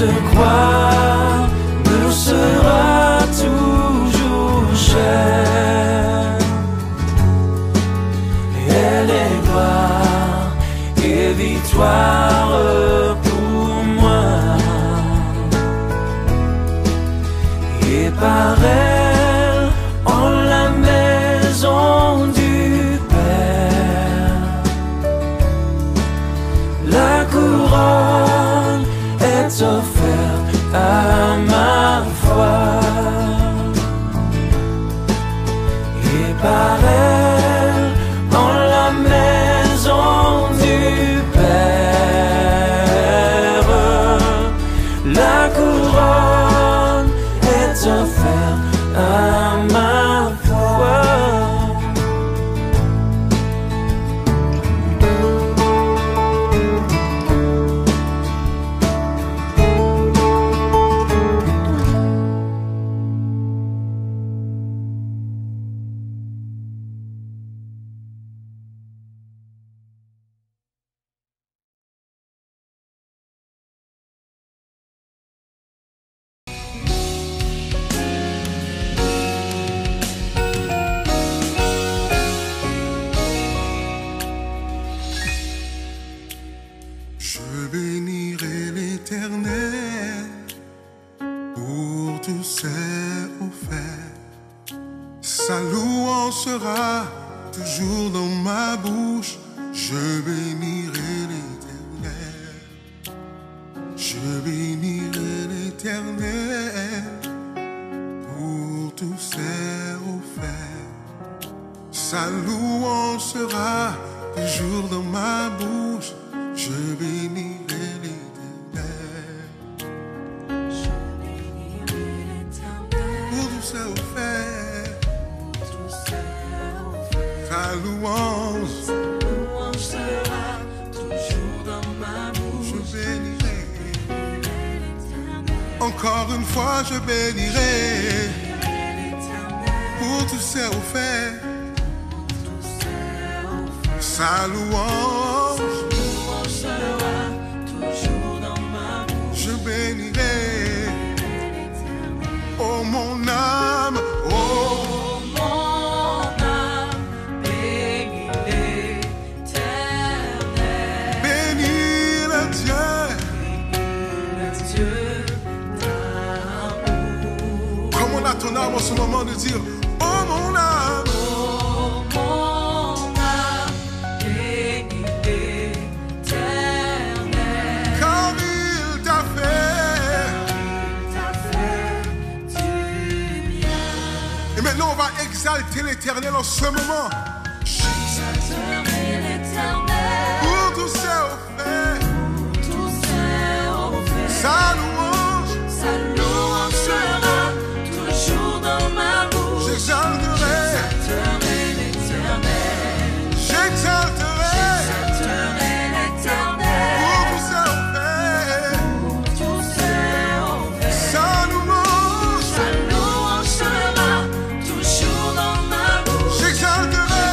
Cette croix me sera toujours chère. Elle est gloire et victoire pour moi. Et par elle, en la maison du Père, la couronne est offerte à ma foi. Et par elle, en la maison du Père, la couronne est offerte à ma foi. Je bénirai l'Éternel pour tous ses offerts. Sa louange sera toujours dans ma bouche. Je bénirai l'Éternel. Je bénirai l'Éternel pour tous ses offerts. Sa louange sera toujours dans ma bouche. Je bénirai l'Éternel. Je bénirai l'Éternel pour tous ses offerts. Sa louange sera toujours dans ma bouche. je bénirai. Encore une fois, je bénirai pour tous ses offerts. Sa louange Sera toujours dans ma bouche. je bénirai. Oh mon âme, oh Oh mon âme, bénis l'Éternel. bénis le Dieu. Le Dieu d'amour. Comme on a ton âme en ce moment de dire, oh mon âme. Oh mon âme, bénis l'Éternel. Car il t'a fait. Du bien. Et maintenant on va exalter l'Éternel en ce moment. J'exalterai l'Éternel. Pour tous ses offerts. Tous ses offerts. Sa louange. Sa louange sera toujours dans ma bouche. J'exalterai. J'exalterai l'Éternel. J'exalterai. J'exalterai l'Éternel. Pour tous ses offerts. Tous ses offerts. Sa louange. Sa louange sera toujours dans ma bouche. J'exalterai.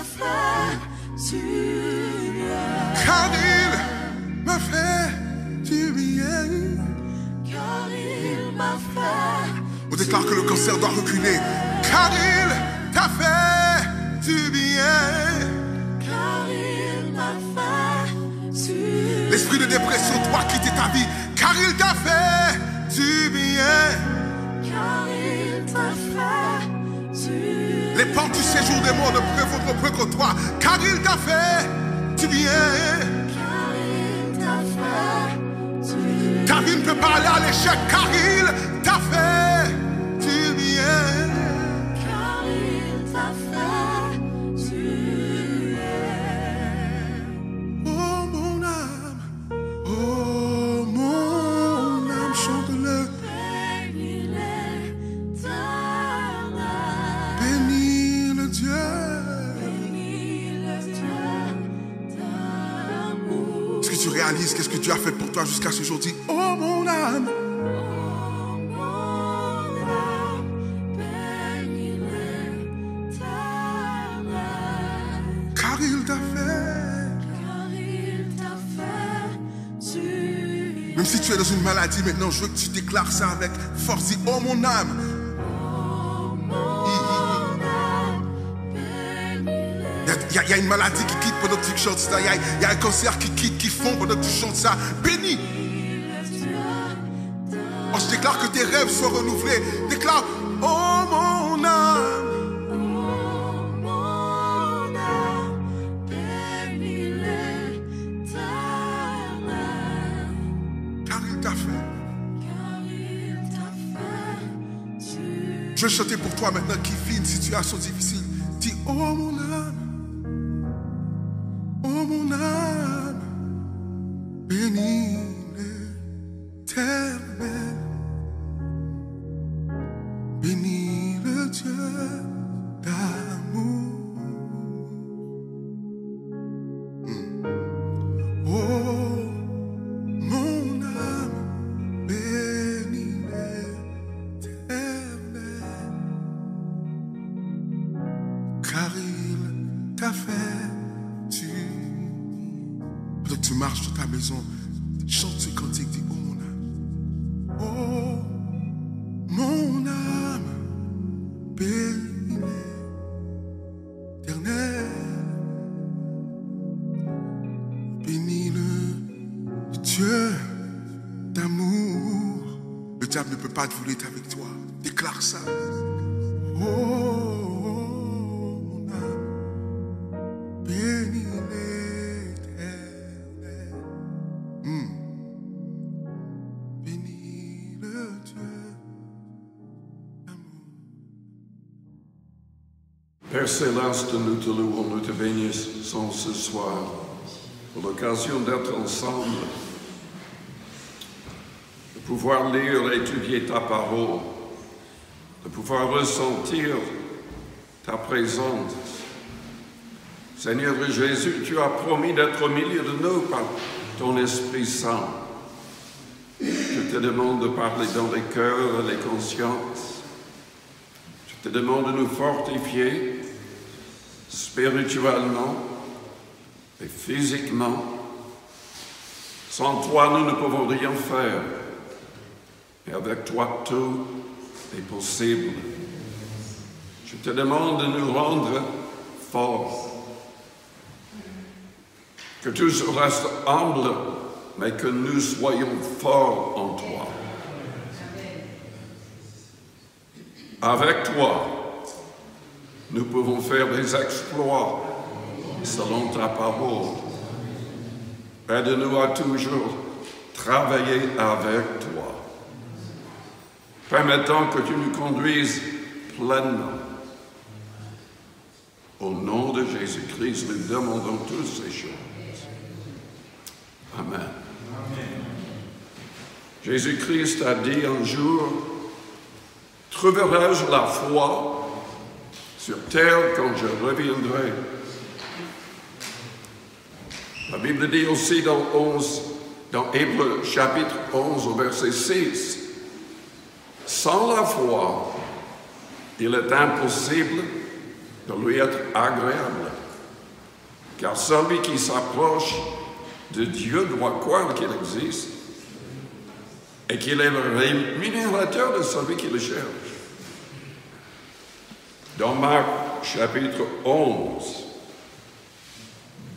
fait du bien. Car il m'a fait du bien. Car il m'a fait. On déclare que le cancer doit reculer. Car il t'a fait du bien. Car il m'a fait du bien. L'esprit de dépression doit quitter ta vie. Car il t'a fait du bien. Car il t'a fait du bien. Les portes du séjour des morts ne prévaudront plus que toi. Car il t'a fait du bien. Car il t'a fait du bien. Ta vie ne peut pas aller à l'échec. Car il t'a fait du bien. Car il t'a fait du bien. Oh mon âme, chante-le. Bénis l'Éternel. Bénis le Dieu. Bénis le Dieu d'amour. Est-ce que tu réalises qu'est-ce que Dieu a fait pour toi jusqu'à ce jour? Dis, oh mon âme. Oh mon âme, bénis l'Éternel. Car il t'a fait. Car il t'a fait du bien. Même si tu es dans une maladie maintenant, je veux que tu déclares ça avec force. Dis, oh mon âme. Oh mon âme, bénis Il y a une maladie qui quitte pendant que tu chantes ça. Il y a un cancer qui quitte, qui fond pendant que tu chantes ça. Bénis. le Dieu d'amour. Oh, je déclare que tes rêves soient renouvelés. Déclare, oh mon âme. Oh mon âme, bénis l'Éternel. Car il t'a fait. Car il t'a fait du bien. Je vais chanter pour toi maintenant qui vit une situation difficile. Dis, oh mon âme. Oh mon âme. Bénis l'Éternel. Bénis le Dieu d'amour. Oh mon âme. Bénis l'Éternel. Car il t'a fait du bien. Peut-être que tu marches dans ta maison, chante ce cantique, dis, oh mon âme. Oh mon âme, bénis l'Éternel. Bénis le Dieu d'amour. Le diable ne peut pas te voler avec toi. Déclare ça. Oh, mon âme, bénis l'Éternel. Bénis le Dieu d'amour. Père Céleste, nous te louons, nous te bénissons ce soir pour l'occasion d'être ensemble, de pouvoir lire et étudier ta parole, de pouvoir ressentir ta présence. Seigneur Jésus, tu as promis d'être au milieu de nous par ton Esprit Saint. Je te demande de parler dans les cœurs et les consciences. Je te demande de nous fortifier spirituellement et physiquement. Sans toi, nous ne pouvons rien faire. Et avec toi, tout est possible. Je te demande de nous rendre forts. Que tous restent humbles, mais que nous soyons forts en toi. Avec toi, nous pouvons faire des exploits selon ta parole. Aide-nous à toujours travailler avec toi, permettant que tu nous conduises pleinement. Au nom de Jésus-Christ, nous demandons toutes ces choses. Amen. Jésus-Christ a dit un jour, « Trouverai-je la foi sur terre quand je reviendrai ?» La Bible dit aussi dans Hébreux chapitre 11 au verset 6, « Sans la foi, il est impossible de lui être agréable. » car celui qui s'approche de Dieu doit croire qu'il existe et qu'il est le rémunérateur de celui qui le cherche. Dans Marc chapitre 11,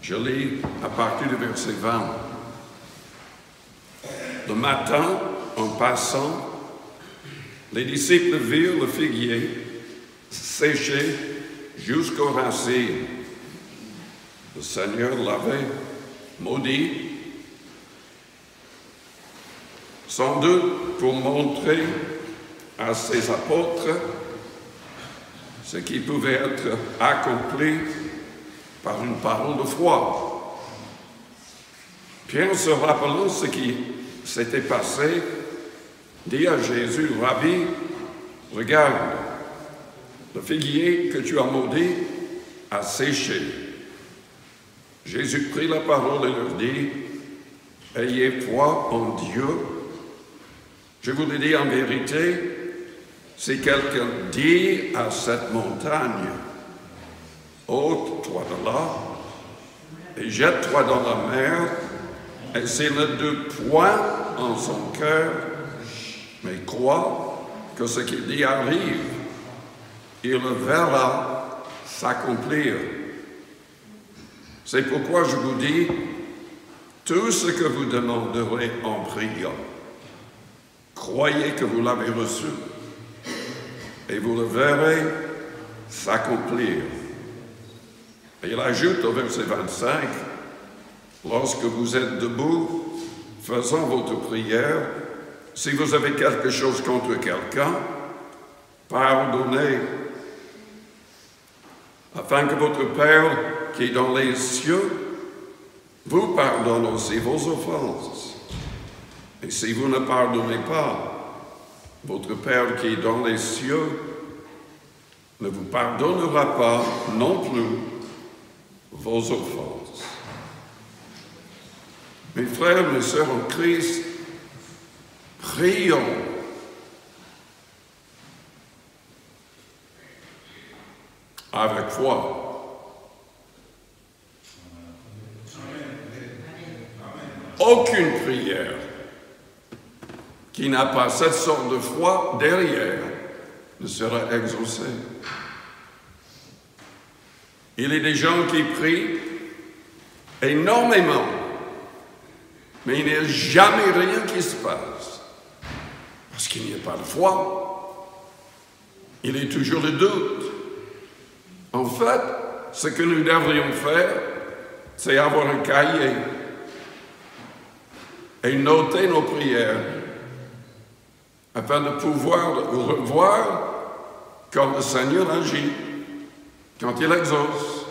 je lis à partir du verset 20. Le matin, en passant, les disciples virent le figuier séché jusqu'aux racines. Le Seigneur l'avait maudit, sans doute pour montrer à ses apôtres ce qui pouvait être accompli par une parole de foi. Pierre, se rappelant ce qui s'était passé, dit à Jésus, « Rabbi, regarde, le figuier que tu as maudit a séché. » Jésus prit la parole et leur dit, « Ayez foi en Dieu. Je vous le dis en vérité, si quelqu'un dit à cette montagne, « Ôte-toi de là et jette-toi dans la mer », et s'il ne doute point en son cœur, mais croit que ce qu'il dit arrive, il le verra s'accomplir. C'est pourquoi je vous dis, tout ce que vous demanderez en priant, croyez que vous l'avez reçu, et vous le verrez s'accomplir. Et il ajoute au verset 25, lorsque vous êtes debout, faisant votre prière, si vous avez quelque chose contre quelqu'un, pardonnez, afin que votre Père qui est dans les cieux vous pardonne aussi vos offenses. Et si vous ne pardonnez pas, votre Père qui est dans les cieux ne vous pardonnera pas non plus vos offenses. Mes frères, mes sœurs en Christ, prions. Avec foi. Aucune prière qui n'a pas cette sorte de foi derrière ne sera exaucée. Il y a des gens qui prient énormément, mais il n'y a jamais rien qui se passe. Parce qu'il n'y a pas de foi. Il y a toujours le doute. En fait, ce que nous devrions faire, c'est avoir un cahier et noter nos prières afin de pouvoir revoir quand le Seigneur agit, quand il exauce.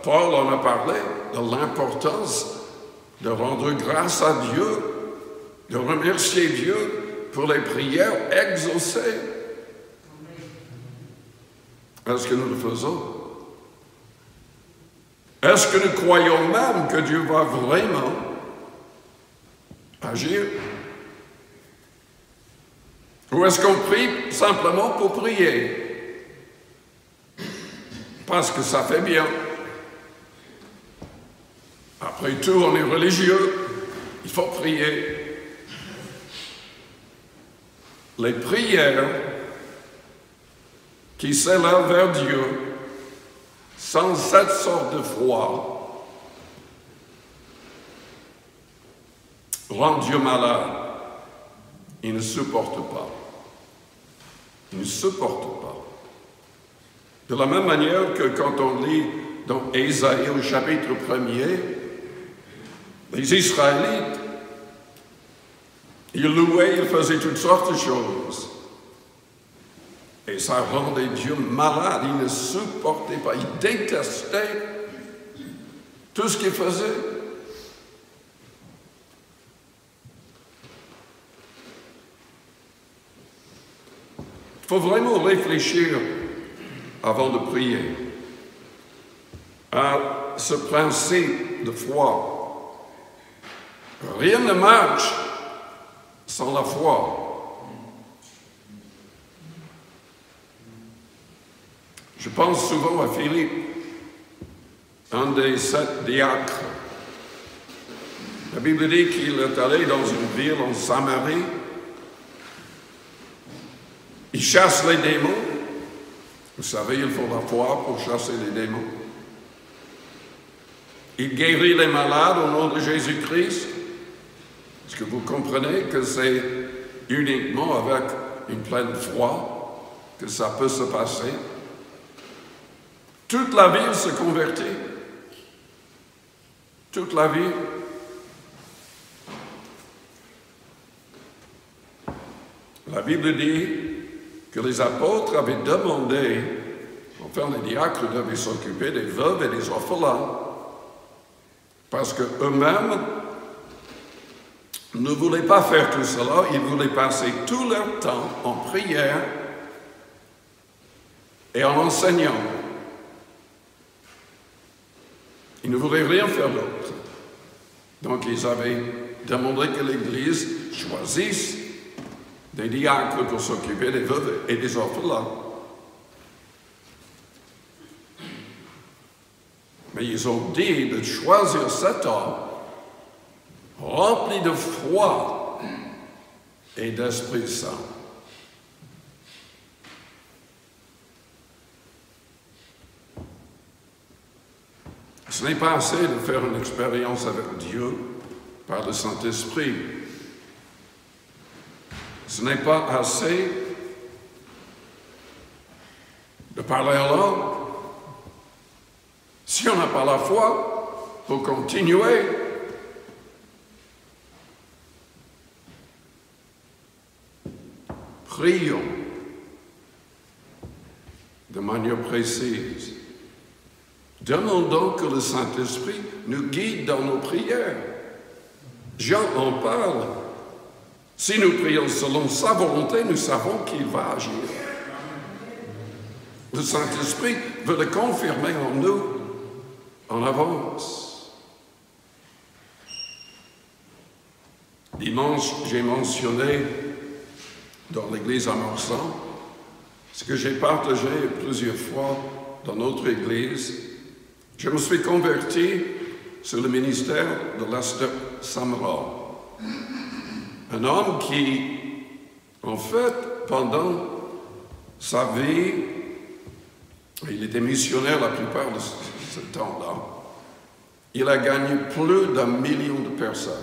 Paul en a parlé de l'importance de rendre grâce à Dieu, de remercier Dieu pour les prières exaucées. Est-ce que nous le faisons? Est-ce que nous croyons même que Dieu va vraiment agir? Ou est-ce qu'on prie simplement pour prier? Parce que ça fait bien. Après tout, on est religieux, il faut prier. Les prières qui s'élèvent vers Dieu sans cette sorte de foi rendent Dieu malade. Il ne supporte pas. Il ne supporte pas. De la même manière que quand on lit dans Ésaïe au chapitre 1er, les Israélites, ils louaient, ils faisaient toutes sortes de choses. Et ça rendait Dieu malade. Il ne supportait pas. Il détestait tout ce qu'il faisait. Il faut vraiment réfléchir avant de prier à ce principe de foi. Rien ne marche sans la foi. Je pense souvent à Philippe. un des 7 diacres. La Bible dit qu'il est allé dans une ville en Samarie. Il chasse les démons. Vous savez, il faut la foi pour chasser les démons. Il guérit les malades au nom de Jésus-Christ. Est-ce que vous comprenez que c'est uniquement avec une pleine foi que ça peut se passer? Toute la ville se convertit. Toute la ville. La Bible dit que les apôtres avaient demandé, enfin les diacres devaient s'occuper des veuves et des orphelins, parce qu'eux-mêmes ne voulaient pas faire tout cela, ils voulaient passer tout leur temps en prière et en enseignant. Ils ne voulaient rien faire d'autre. Donc ils avaient demandé que l'Église choisisse des diacres pour s'occuper des veuves et des orphelins. Mais ils ont dit de choisir cet homme rempli de foi et d'Esprit Saint. Ce n'est pas assez de faire une expérience avec Dieu par le Saint-Esprit. Ce n'est pas assez de parler en langue. Si on n'a pas la foi, il faut continuer. Prions de manière précise. Demandons que le Saint-Esprit nous guide dans nos prières. Jean en parle. Si nous prions selon sa volonté, nous savons qu'il va agir. Le Saint-Esprit veut le confirmer en nous, en avance. Dimanche, j'ai mentionné dans l'église à Morsan ce que j'ai partagé plusieurs fois dans notre église. Je me suis converti sur le ministère de Lester Sumrall. Un homme qui, en fait, pendant sa vie, il était missionnaire la plupart de ce temps-là, il a gagné plus d'1 million de personnes.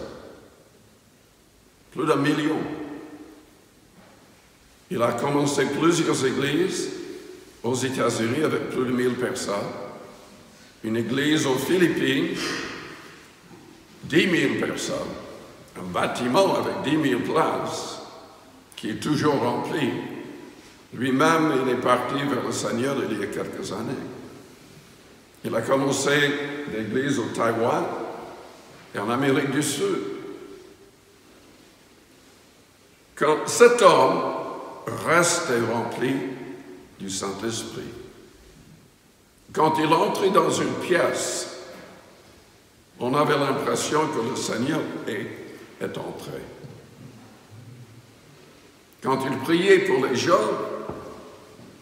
Plus d'1 million. Il a commencé plusieurs églises aux États-Unis avec plus de 1000 personnes. Une église aux Philippines, 10 000 personnes. Un bâtiment avec 10 000 places qui est toujours rempli. Lui-même, il est parti vers le Seigneur il y a quelques années. Il a commencé l'église au Taïwan et en Amérique du Sud. Quand cet homme restait rempli du Saint-Esprit, quand il entrait dans une pièce, on avait l'impression que le Seigneur est entré. Quand il priait pour les gens,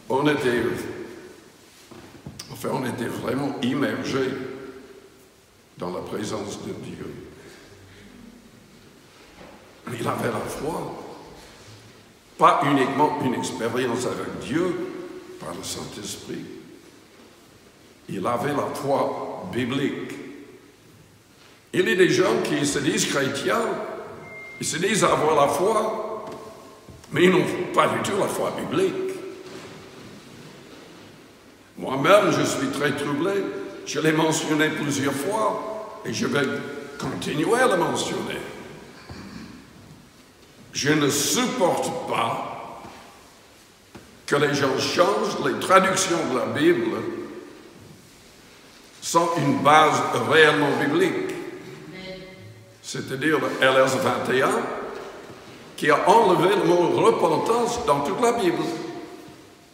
on était vraiment immergé dans la présence de Dieu. Il avait la foi, pas uniquement une expérience avec Dieu par le Saint-Esprit. Il avait la foi biblique. Il y a des gens qui se disent chrétiens, ils se disent avoir la foi, mais ils n'ont pas du tout la foi biblique. Moi-même, je suis très troublé. Je l'ai mentionné plusieurs fois et je vais continuer à le mentionner. Je ne supporte pas que les gens changent les traductions de la Bible sans une base réellement biblique. C'est-à-dire le LS 21, qui a enlevé le mot repentance dans toute la Bible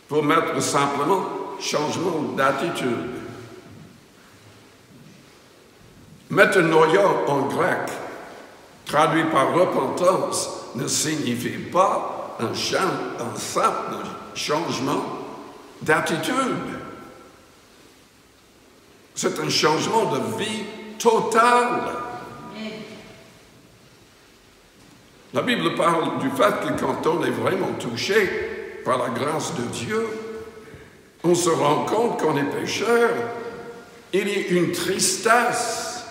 pour mettre simplement changement d'attitude. Metanoia en grec, traduit par repentance, ne signifie pas un simple changement d'attitude. C'est un changement de vie total. La Bible parle du fait que quand on est vraiment touché par la grâce de Dieu, on se rend compte qu'on est pécheur. Il y a une tristesse,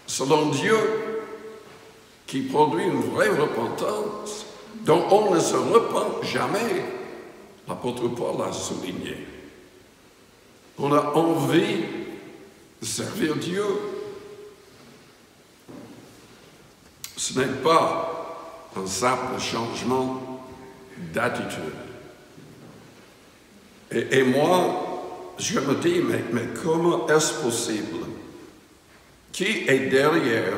selon Dieu, qui produit une vraie repentance, dont on ne se repent jamais. L'apôtre Paul l'a souligné. On a envie de servir Dieu. Ce n'est pas un simple changement d'attitude. Et moi, je me dis, mais comment est-ce possible? Qui est derrière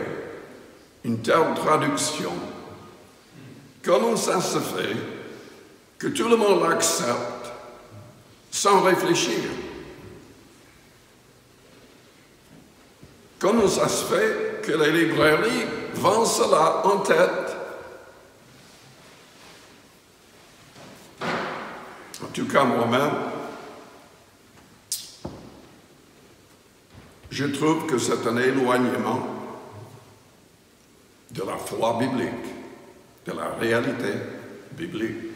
une telle traduction? Comment ça se fait que tout le monde l'accepte sans réfléchir? Comment ça se fait que les librairies vendent cela en tête? En tout cas, moi-même, je trouve que c'est un éloignement de la foi biblique, de la réalité biblique.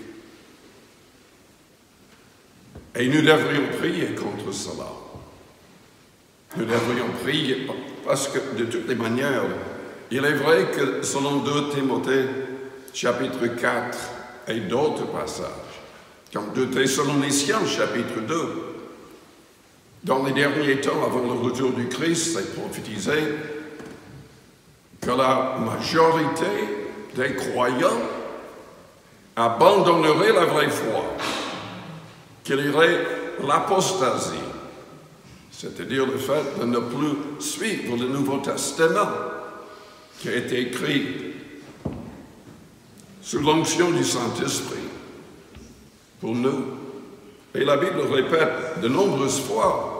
Et nous devrions prier contre cela. Nous devrions prier parce que, de toutes les manières, il est vrai que selon 2 Timothée, chapitre 4 et d'autres passages, comme 2 Thessaloniciens, chapitre 2, dans les derniers temps, avant le retour du Christ, c'est prophétisé que la majorité des croyants abandonneraient la vraie foi, qu'il y aurait l'apostasie, c'est-à-dire le fait de ne plus suivre le Nouveau Testament qui a été écrit sous l'onction du Saint-Esprit pour nous. Et la Bible répète de nombreuses fois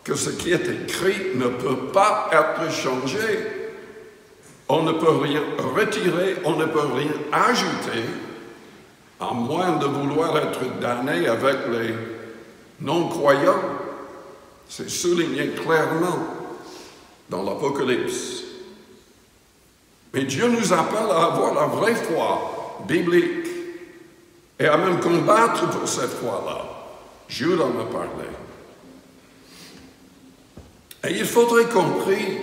que ce qui est écrit ne peut pas être changé. On ne peut rien retirer, on ne peut rien ajouter, à moins de vouloir être damné avec les non-croyants. C'est souligné clairement dans l'Apocalypse. Mais Dieu nous appelle à avoir la vraie foi biblique et à même combattre pour cette foi-là. Jude en a parlé. Et il faudrait compris,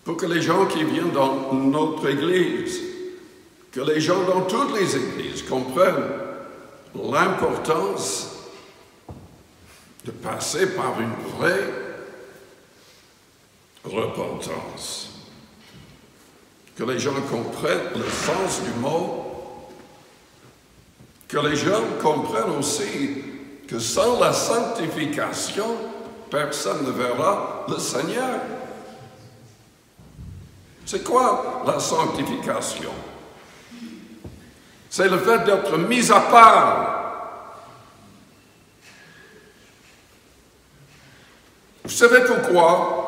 pour que les gens qui viennent dans notre Église, que les gens dans toutes les Églises comprennent l'importance de passer par une vraie repentance. Que les gens comprennent le sens du mot. Que les gens comprennent aussi que sans la sanctification, personne ne verra le Seigneur. C'est quoi la sanctification? C'est le fait d'être mis à part. Vous savez pourquoi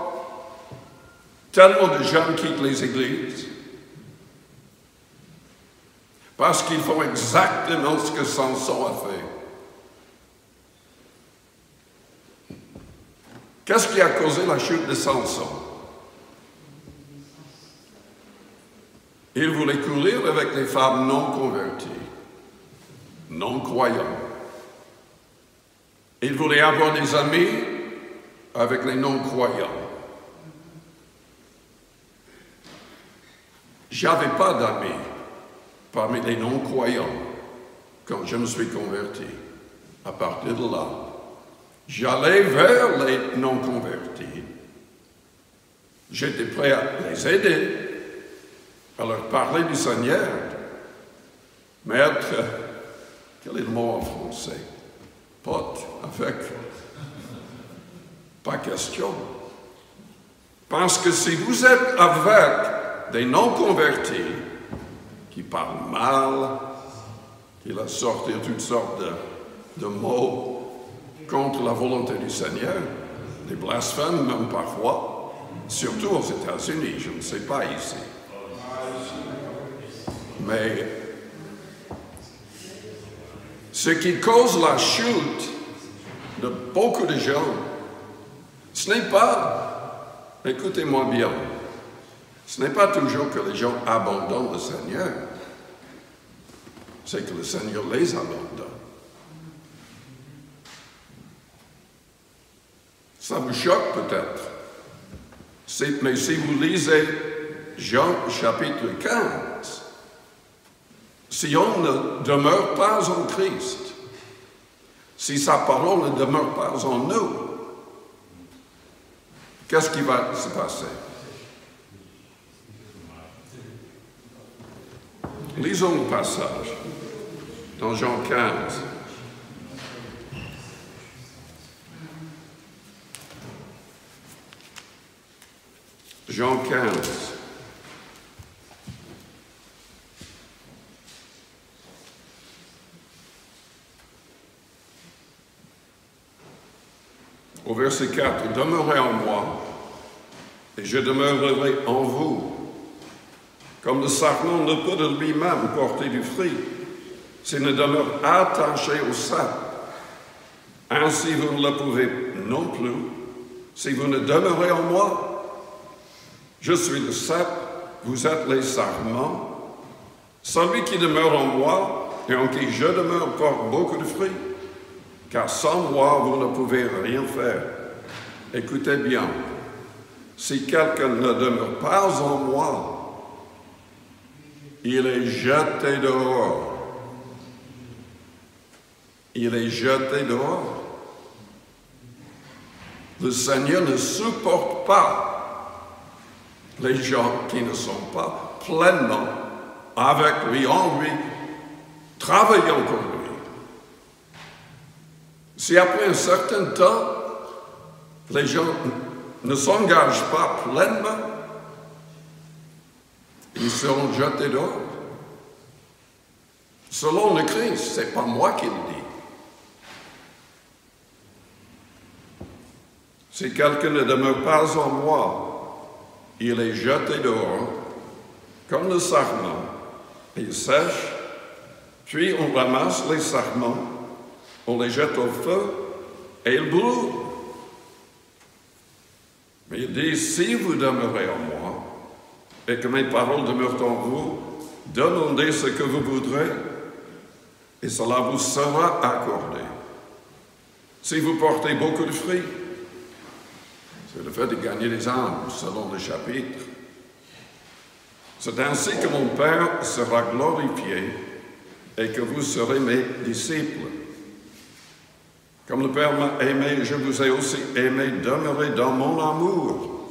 tellement de gens quittent les églises? Parce qu'ils font exactement ce que Samson a fait. Qu'est-ce qui a causé la chute de Samson? Il voulait courir avec les femmes non converties, non croyantes. Il voulait avoir des amis avec les non-croyants. J'avais pas d'amis parmi les non-croyants quand je me suis converti. À partir de là, j'allais vers les non-convertis. J'étais prêt à les aider, à leur parler du Seigneur. Mais être, quel est le mot en français? Pote, avec. Pas question. Parce que si vous êtes avec des non-convertis qui parlent mal, qui laissent sortir toutes sortes de mots contre la volonté du Seigneur, des blasphèmes même parfois, surtout aux États-Unis, je ne sais pas ici. Mais ce qui cause la chute de beaucoup de gens, Ce n'est pas, écoutez-moi bien, ce n'est pas toujours que les gens abandonnent le Seigneur, c'est que le Seigneur les abandonne. Ça vous choque peut-être, mais si vous lisez Jean chapitre 15, si on ne demeure pas en Christ, si sa parole ne demeure pas en nous, qu'est-ce qui va se passer? Lisons le passage dans Jean 15. Jean 15. Au verset 4, « Demeurez en moi, et je demeurerai en vous. Comme le sarment ne peut de lui-même porter du fruit, s'il ne demeure attaché au sap. Ainsi vous ne le pouvez non plus, si vous ne demeurez en moi. Je suis le sap, vous êtes les sarments. Celui qui demeure en moi, et en qui je demeure, porte beaucoup de fruits. Car sans moi, vous ne pouvez rien faire. Écoutez bien, si quelqu'un ne demeure pas en moi, il est jeté dehors. Il est jeté dehors. Le Seigneur ne supporte pas les gens qui ne sont pas pleinement avec lui, en lui, travaillant pour lui. Si après un certain temps, les gens ne s'engagent pas pleinement, ils seront jetés dehors. Selon le Christ, ce n'est pas moi qui le dis. Si quelqu'un ne demeure pas en moi, il est jeté dehors, comme le sarment. Il sèche, puis on ramasse les sarments, on les jette au feu, et ils brûlent. Mais il dit, si vous demeurez en moi, et que mes paroles demeurent en vous, demandez ce que vous voudrez, et cela vous sera accordé. Si vous portez beaucoup de fruits, c'est le fait de gagner des âmes, selon le chapitre. C'est ainsi que mon Père sera glorifié et que vous serez mes disciples. Comme le Père m'a aimé, je vous ai aussi aimé, demeurez dans mon amour.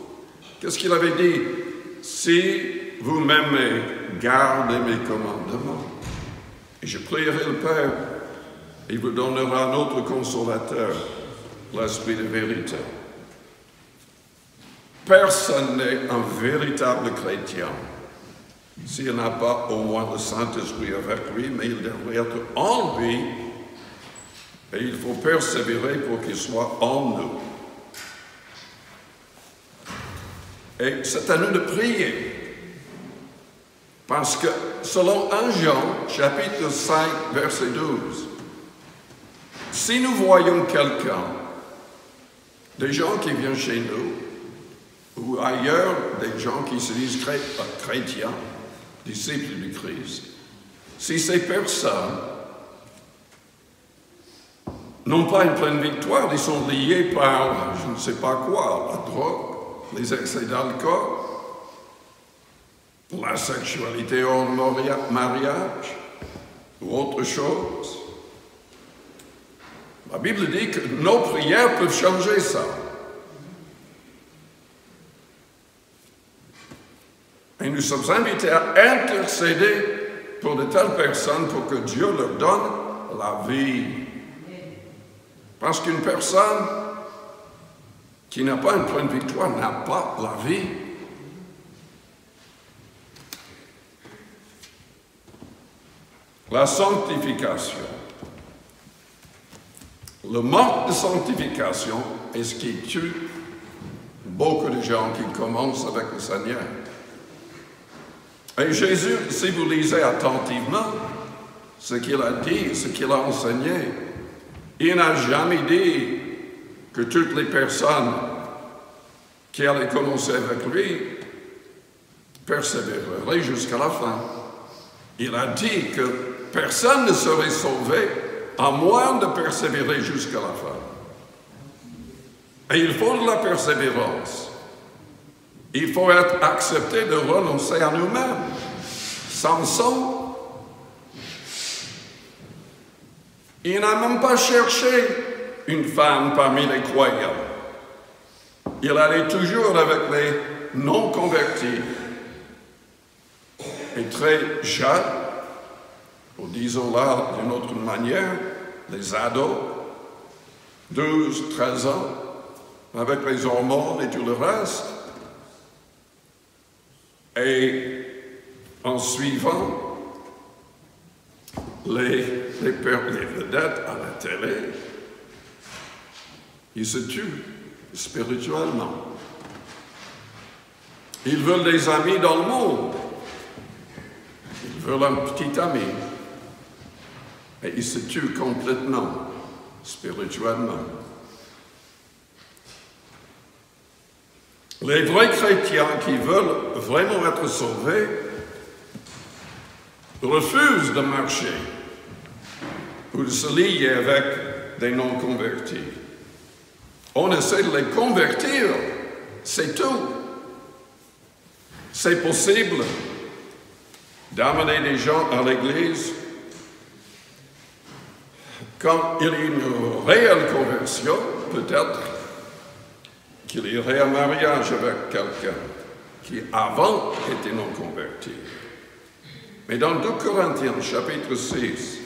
Qu'est-ce qu'il avait dit? Si vous m'aimez, gardez mes commandements. Et je prierai le Père, il vous donnera un autre consolateur, l'Esprit de vérité. Personne n'est un véritable chrétien s'il n'a pas au moins le Saint-Esprit avec lui, mais il devrait être en lui, et il faut persévérer pour qu'il soit en nous. Et c'est à nous de prier, parce que selon 1 Jean, chapitre 5, verset 12, si nous voyons quelqu'un, des gens qui viennent chez nous, ou ailleurs, des gens qui se disent chrétiens, disciples du Christ, si ces personnes n'ont pas une pleine victoire, ils sont liés par, je ne sais pas quoi, la drogue, les excès d'alcool, la sexualité hors mariage, ou autre chose. La Bible dit que nos prières peuvent changer ça. Et nous sommes invités à intercéder pour de telles personnes pour que Dieu leur donne la vie. Parce qu'une personne qui n'a pas une pleine victoire n'a pas la vie. La sanctification. Le manque de sanctification est ce qui tue beaucoup de gens qui commencent avec le Seigneur. Et Jésus, si vous lisez attentivement ce qu'il a dit, ce qu'il a enseigné, il n'a jamais dit que toutes les personnes qui allait commencer avec lui persévérerait jusqu'à la fin. Il a dit que personne ne serait sauvé à moins de persévérer jusqu'à la fin. Et il faut de la persévérance. Il faut être accepté de renoncer à nous-mêmes. Samson, il n'a même pas cherché une femme parmi les croyants. Il allait toujours avec les non-convertis. Et très jeune, ou disons là d'une autre manière, les ados, 12, 13 ans, avec les hormones et tout le reste, et en suivant les vedettes à la télé, ils se tuent spirituellement. Ils veulent des amis dans le monde. Ils veulent un petit ami. Et ils se tuent complètement, spirituellement. Les vrais chrétiens qui veulent vraiment être sauvés refusent de marcher ou de se lier avec des non-convertis. On essaie de les convertir, c'est tout. C'est possible d'amener des gens à l'Église quand il y a une réelle conversion, peut-être qu'il y aurait un mariage avec quelqu'un qui avant était non converti. Mais dans 2 Corinthiens, chapitre 6,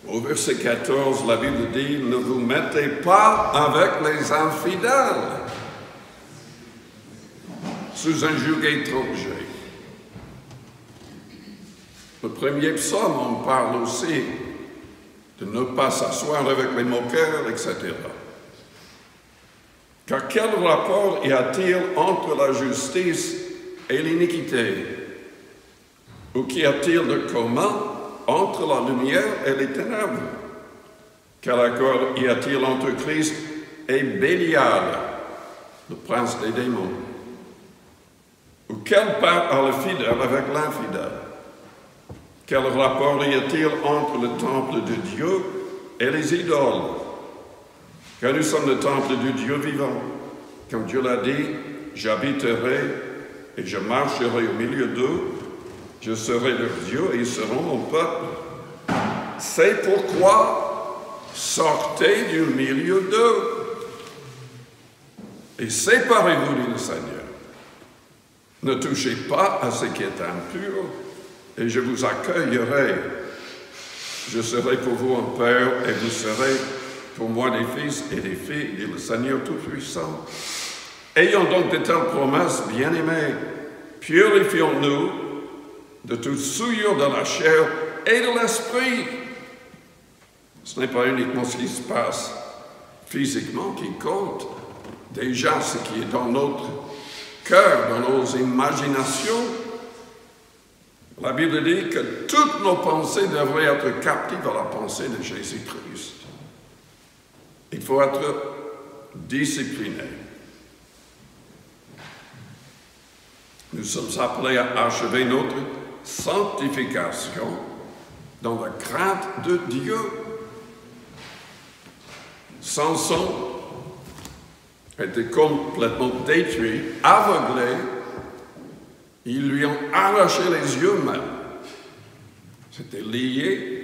au verset 14, la Bible dit « Ne vous mettez pas avec les infidèles sous un joug étranger. » Le premier psaume, on parle aussi de ne pas s'asseoir avec les moqueurs, etc. Car quel rapport y a-t-il entre la justice et l'iniquité? Ou qu'y a-t-il de commun entre la lumière et les ténèbres? Quel accord y a-t-il entre Christ et Bélial, le prince des démons? Ou quelle part a le fidèle avec l'infidèle? Quel rapport y a-t-il entre le temple de Dieu et les idoles? Car nous sommes le temple du Dieu vivant. Comme Dieu l'a dit, j'habiterai et je marcherai au milieu d'eux, je serai leur Dieu et ils seront mon peuple. C'est pourquoi sortez du milieu d'eux et séparez-vous, dit le Seigneur. Ne touchez pas à ce qui est impur et je vous accueillerai. Je serai pour vous un père et vous serez pour moi des fils et des filles, dit le Seigneur Tout-Puissant. Ayons donc de telles promesses, bien-aimés, purifions-nous de toute souillure de la chair et de l'esprit. Ce n'est pas uniquement ce qui se passe physiquement qui compte, déjà ce qui est dans notre cœur, dans nos imaginations. La Bible dit que toutes nos pensées devraient être captives à la pensée de Jésus-Christ. Il faut être discipliné. Nous sommes appelés à achever notre sanctification dans la crainte de Dieu. Samson était complètement détruit, aveuglé. Ils lui ont arraché les yeux même. C'était lié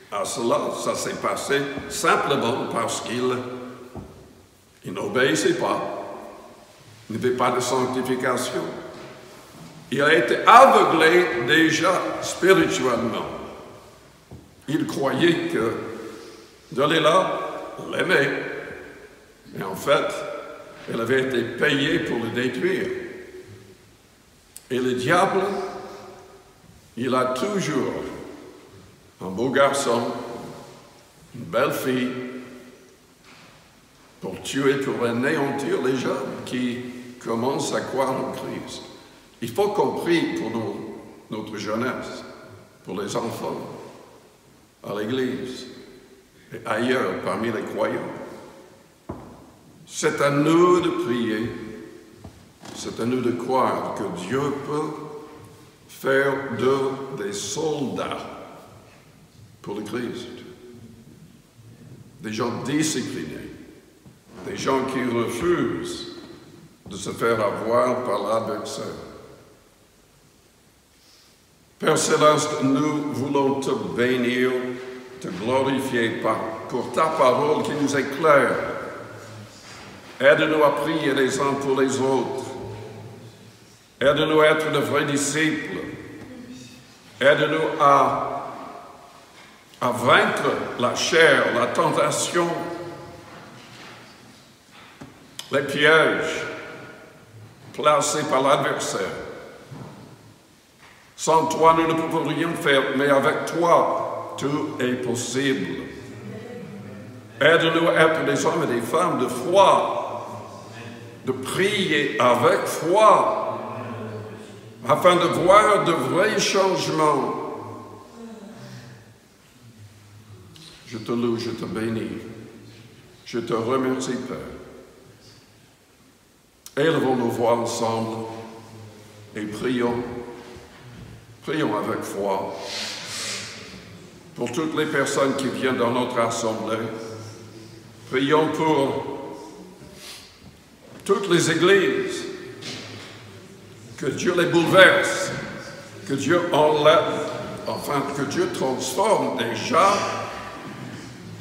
à cela. Ça s'est passé simplement parce qu'il n'obéissait pas. Il n'avait pas de sanctification. Il a été aveuglé déjà spirituellement. Il croyait que Delilah l'aimait. Mais en fait, elle avait été payée pour le détruire. Et le diable, il a toujours un beau garçon, une belle fille, pour tuer, pour anéantir les gens qui commencent à croire en Christ. Il faut qu'on prie pour notre jeunesse, pour les enfants, à l'Église et ailleurs parmi les croyants. C'est à nous de prier, c'est à nous de croire que Dieu peut faire des soldats pour le Christ. Des gens disciplinés, des gens qui refusent de se faire avoir par l'adversaire. Père Céleste, nous voulons te bénir, te glorifier pour ta parole qui nous éclaire. Aide-nous à prier les uns pour les autres. Aide-nous à être de vrais disciples. Aide-nous à vaincre la chair, la tentation, les pièges placés par l'adversaire. Sans toi, nous ne pouvons rien faire, mais avec toi, tout est possible. Aide-nous à être des hommes et des femmes de foi, de prier avec foi, afin de voir de vrais changements. Je te loue, je te bénis, je te remercie, Père. Élevons nos voix ensemble et prions. Prions avec foi pour toutes les personnes qui viennent dans notre assemblée. Prions pour toutes les églises. Que Dieu les bouleverse, que Dieu enlève, enfin que Dieu transforme déjà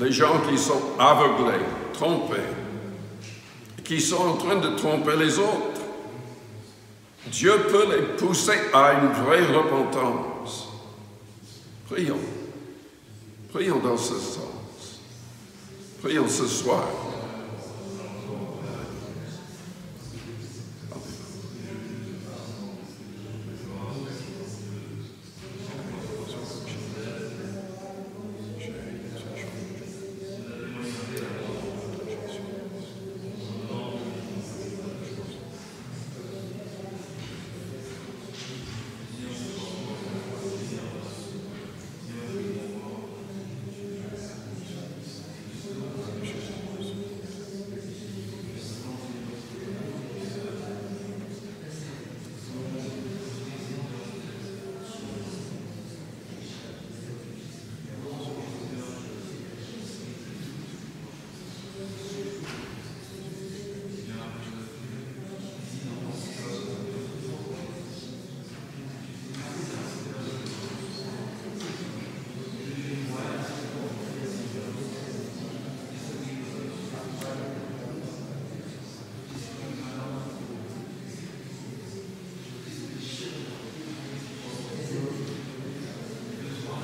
les gens qui sont aveuglés, trompés, qui sont en train de tromper les autres. Dieu peut les pousser à une vraie repentance. Prions. Prions dans ce sens. Prions ce soir.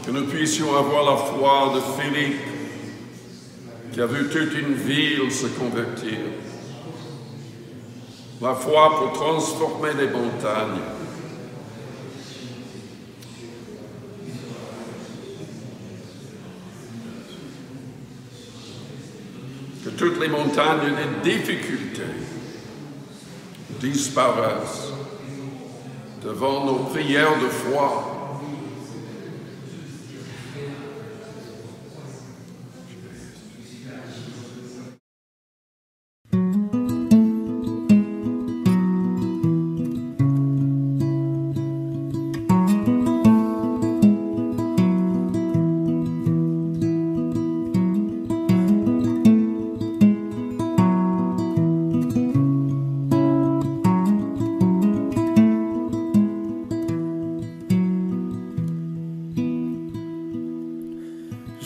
Que nous puissions avoir la foi de Philippe, qui a vu toute une ville se convertir. La foi pour transformer les montagnes. Que toutes les montagnes et les difficultés disparaissent devant nos prières de foi.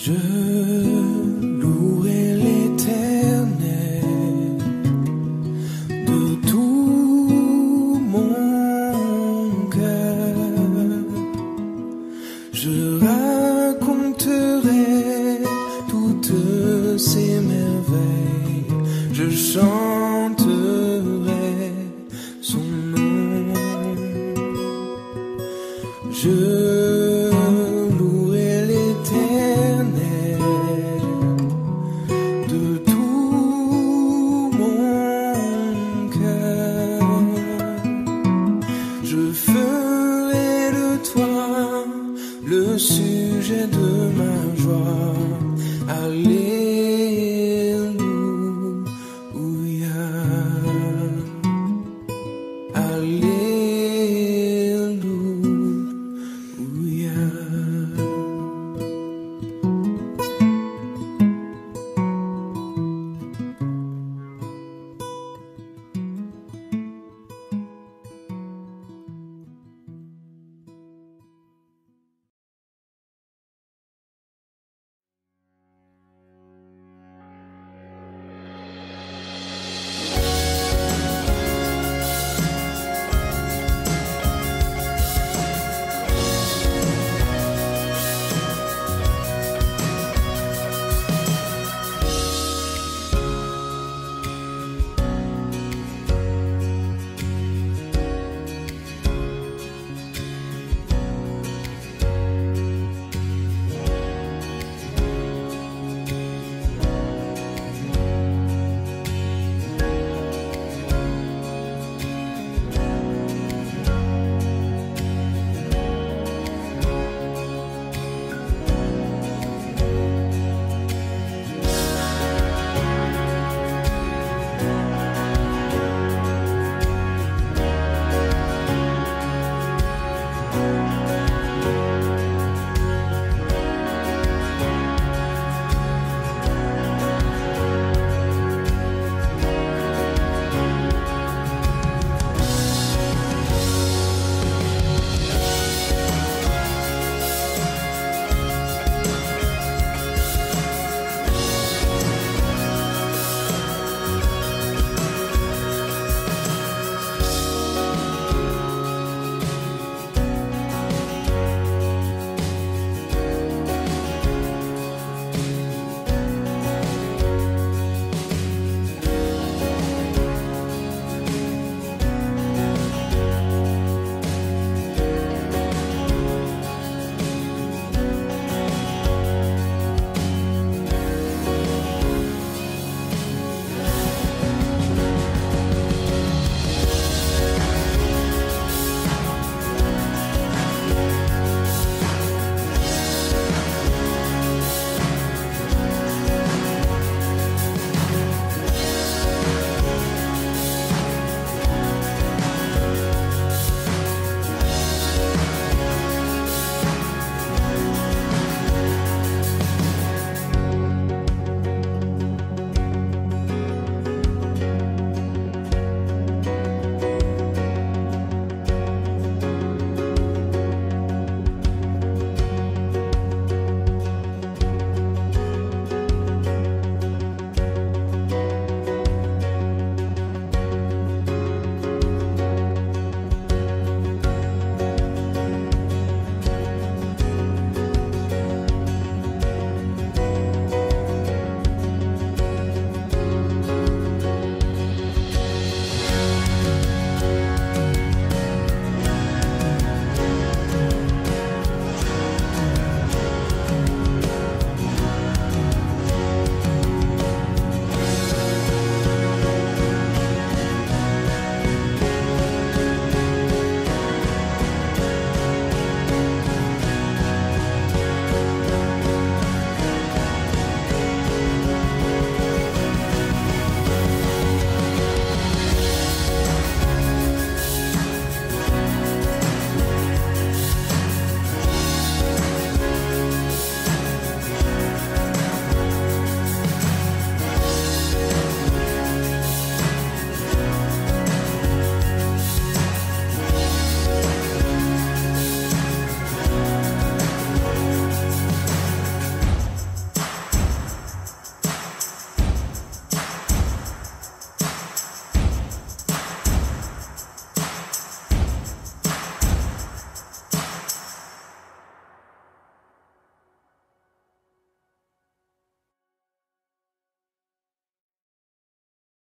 Je louerai l'Éternel de tout mon cœur. Je raconterai toutes ses merveilles. Je chante